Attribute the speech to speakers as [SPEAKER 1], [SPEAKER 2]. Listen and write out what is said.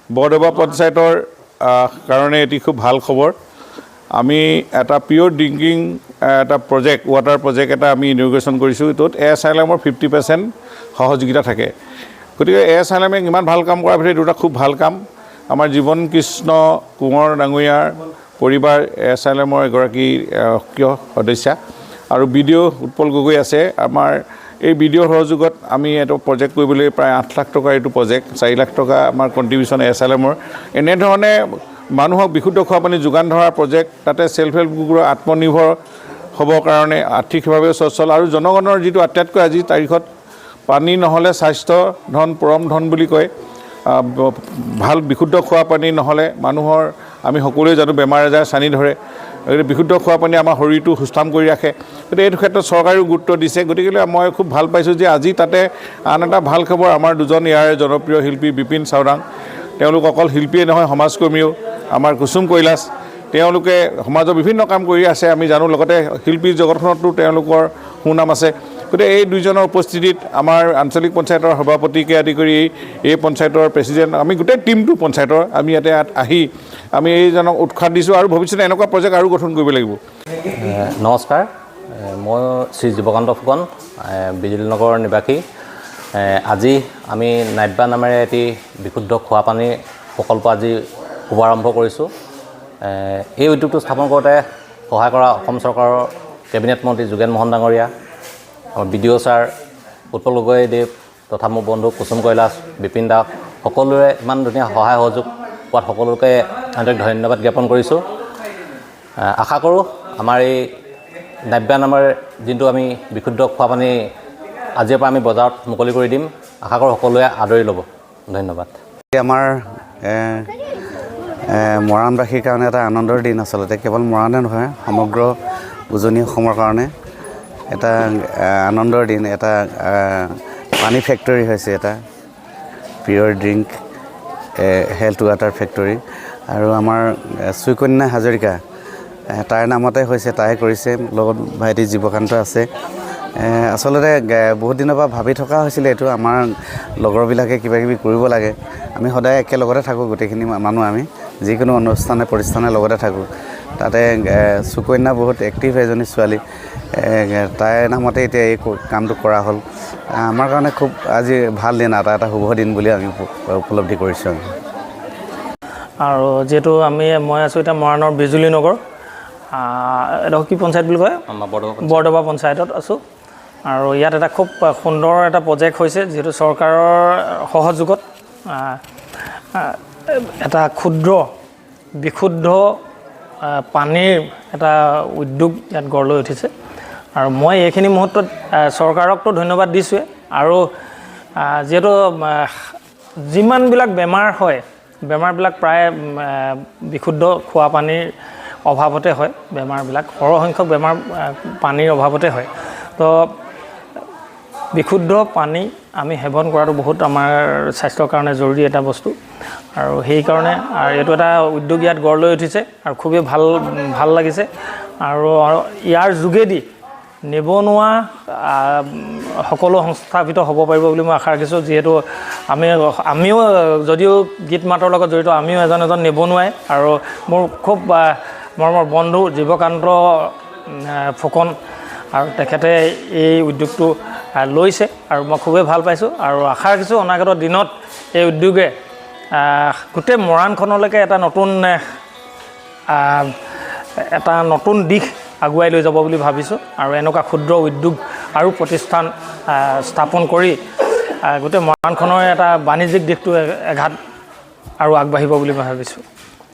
[SPEAKER 1] বৰদবা পঞ্চায়তৰ কাৰণে এটি খুব ভাল খবৰ আমি এটা পিয়ৰ ড্ৰিংকিং এটা প্ৰজেক্ট ৱাটাৰ প্ৰজেক্ট এটা আমি ইনগ্ৰেশ্যন কৰিছোঁ য'ত এছাইলামৰ 50% সহযোগিতা থাকে গতিকে এছাইলামে ইমান ভাল কাম কৰাৰ ভিতৰত দুটা খুব ভাল কাম আমাৰ জীৱন কৃষ্ণ কোঁৱৰ ডাঙৰীয়াৰ পৰিবাৰ এছাইলামৰ এগৰাকী সক্ৰিয় সদস্যা আৰু বিডিঅ' উৎপল গগৈ আছে আমাৰ এই বিডিঅ'ৰ সহযোগত আমি এটা প্ৰজেক্ট কৰিবলৈ প্ৰায় 8 লাখ টকাৰ এইটো প্ৰজেক্ট 4 লাখ টকা আমাৰ কণ্ট্ৰিবিউশ্যন এছাইলামৰ এনেধৰণে মানুহক বিশুদ্ধ খোৱা পানী যোগান ধৰাৰ প্ৰজেক্ট তাতে সেলফ হেল্প গ্ৰুপৰ আত্মনিৰ্ভৰ হ'বৰ কাৰণে আৰ্থিকভাৱে সচ্ছল আৰু জনগণৰ যিটো আটাইতকৈ আজি তাৰিখত পানী নহ'লে স্বাস্থ্য ধন পৰম ধন বুলি কয় ভাল বিশুদ্ধ খোৱা পানী নহ'লে মানুহৰ আমি সকলোৱে জানো বেমাৰ আজাৰ চানি ধৰে বিশুদ্ধ খোৱা পানী আমাৰ শৰীৰটো সুস্থাম কৰি ৰাখে গতিকে এইটো ক্ষেত্ৰত চৰকাৰেও গুৰুত্ব দিছে গতিকে মই খুব ভাল পাইছোঁ যে আজি তাতে আন এটা ভাল খবৰ আমাৰ দুজন ইয়াৰ জনপ্ৰিয় শিল্পী বিপিন চাওৰাং তেওঁলোক অকল শিল্পীয়ে নহয় সমাজকৰ্মীও আমাৰ কুসুম কৈলাশ তেওঁলোকে সমাজৰ বিভিন্ন কাম কৰি আছে আমি জানো লগতে শিল্পী জগতখনতো তেওঁলোকৰ সুনাম আছে গতিকে এই দুইজনৰ উপস্থিতিত আমাৰ আঞ্চলিক পঞ্চায়তৰ সভাপতিকে আদি কৰি এই পঞ্চায়তৰ প্ৰেচিডেণ্ট আমি গোটেই টিমটো পঞ্চায়তৰ আমি ইয়াতে আহি আমি এইজনক উৎসাহ দিছোঁ আৰু ভৱিষ্যতে এনেকুৱা প্ৰজেক্ট আৰু গঠন কৰিব লাগিব
[SPEAKER 2] নমস্কাৰ মই শ্ৰী জীৱকান্ত ফুকন বিজুলী নগৰৰ নিবাসী আজি আমি নাইবা নামেৰে এটি বিশুদ্ধ খোৱা পানী প্ৰকল্প আজি শুভাৰম্ভ কৰিছোঁ এই উদ্যোগটো স্থাপন কৰোঁতে সহায় কৰা অসম চৰকাৰৰ কেবিনেট মন্ত্ৰী যোগেন মহন ডাঙৰীয়া আমাৰ বিডিঅ' ছাৰ উৎপল গগৈদেৱ তথা মোৰ বন্ধু কুসুম কৈলাশ বিপিন দাস সকলোৰে ইমান ধুনীয়া সহায় সহযোগ পোৱাত সকলোকে আন্তৰিক ধন্যবাদ জ্ঞাপন কৰিছোঁ আশা কৰোঁ আমাৰ এই নাইবা নামৰ যোনটো আমি বিশুদ্ধ খোৱা পানী আজিৰ পৰা আমি বজাৰত মুকলি কৰি দিম আশা কৰোঁ সকলোৱে আদৰি ল'ব ধন্যবাদ
[SPEAKER 3] আমাৰ মৰাণবাসীৰ কাৰণে এটা আনন্দৰ দিন আচলতে কেৱল মৰাণে নহয় সমগ্ৰ উজনি অসমৰ কাৰণে এটা আনন্দৰ দিন এটা পানী ফেক্টৰী হৈছে এটা পিয়ৰ ড্ৰিংক হেল্থ ৱাটাৰ ফেক্টৰী আৰু আমাৰ সুকন্যা হাজৰিকা তাইৰ নামতে হৈছে তাই কৰিছে লগত ভাইটি জীৱকান্ত আছে আচলতে বহুত দিনৰ পৰা ভাবি থকা হৈছিলে এইটো আমাৰ লগৰবিলাকে কিবা কিবি কৰিব লাগে আমি সদায় একেলগতে থাকোঁ গোটেইখিনি মানুহ আমি যিকোনো অনুষ্ঠানে প্ৰতিষ্ঠানৰ লগতে থাকোঁ তাতে সুকন্যা বহুত এক্টিভ এজনী ছোৱালী তাইৰ নামতে এতিয়া এই কামটো কৰা হ'ল আমাৰ কাৰণে খুব আজি ভাল দিন এটা শুভ দিন বুলি আমি উপলব্ধি কৰিছোঁ
[SPEAKER 4] আৰু যেহেতু মই আছোঁ এতিয়া মৰাণৰ বিজুলী নগৰ এটা কি পঞ্চায়ত বুলি কয় বৰদবা পঞ্চায়তত আছোঁ আৰু ইয়াত এটা খুব সুন্দৰ এটা প্ৰজেক্ট হৈছে যিহেতু চৰকাৰৰ সহযোগত এটা ক্ষুদ্ৰ বিশুদ্ধ পানীৰ এটা উদ্যোগ ইয়াত গঢ় লৈ উঠিছে আৰু মই এইখিনি মুহূৰ্তত চৰকাৰকতো ধন্যবাদ দিছোঁৱে আৰু যিহেতু যিমানবিলাক বেমাৰ হয় বেমাৰবিলাক প্ৰায় বিশুদ্ধ খোৱা পানীৰ অভাৱতে হয় বেমাৰবিলাক সৰহসংখ্যক বেমাৰ পানীৰ অভাৱতে হয় তো বিশুদ্ধ পানী আমি সেৱন কৰাটো বহুত আমাৰ স্বাস্থ্যৰ কাৰণে জৰুৰী এটা বস্তু আৰু সেইকাৰণে আৰু এইটো এটা উদ্যোগ ইয়াত গঢ় লৈ উঠিছে আৰু খুবেই ভাল লাগিছে আৰু ইয়াৰ যোগেদি নিবনুৱা সকলো সংস্থাপিত হ'ব পাৰিব বুলি মই আশা ৰাখিছোঁ যিহেতু আমিও যদিও গীত মাতৰ লগত জড়িত আমিও এজন নিবনুৱাই আৰু মোৰ খুব মৰমৰ বন্ধু জীৱকান্ত ফুকন আৰু তেখেতে এই উদ্যোগটো লৈছে আৰু মই খুবেই ভাল পাইছোঁ আৰু আশা ৰাখিছোঁ অনাগত দিনত এই উদ্যোগে গোটেই মৰাণখনলৈকে এটা নতুন দিশ আগুৱাই লৈ যাব বুলি ভাবিছোঁ আৰু এনেকুৱা ক্ষুদ্ৰ উদ্যোগ আৰু প্ৰতিষ্ঠান স্থাপন কৰি গোটেই মৰাণখনৰ এটা বাণিজ্যিক দিশটো এঘাত আৰু আগবাঢ়িব বুলি মই ভাবিছোঁ